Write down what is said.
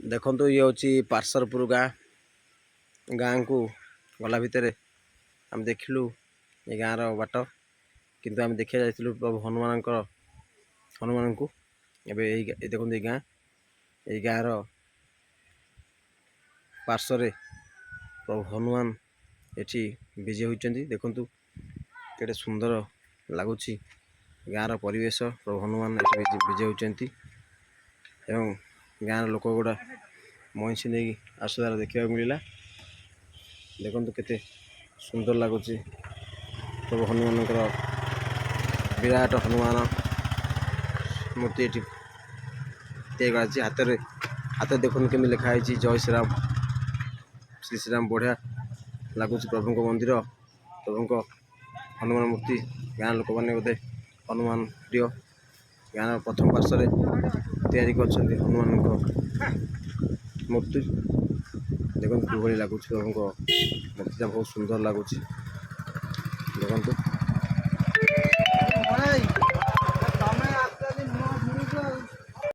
देखो ये हूँ पार्सरपुर गाँ को गला भितर आम देखिलु ये गाँव बाट किंतु आम देखा जाइलु प्रभु हनुमान को एवं देखो ये गाँव पार्श्व प्रभु हनुमान एटी विजय होती देखु केटे सुंदर लगुच गाँव परिवेश प्रभु हनुमान विजय होती एवं गाँव लोक गुड़ा महिषी नहीं आसुदार देखा मिलला देखो केते सुंदर लगुच प्रभु हनुमान विराट हनुमान मूर्ति ये हाथ देखो केमी लिखाई जय श्रीराम श्री श्रीराम बढ़िया लगुच प्रभु मंदिर प्रभु हनुमान मूर्ति गाँव लोक मैंने बोधे हनुमान प्रिय गाँव प्रथम पार्श्व तैयारी कर हनुमान मूर्ति देखो कि लगुच प्रभु मूर्ति बहुत सुंदर लगुच देखो।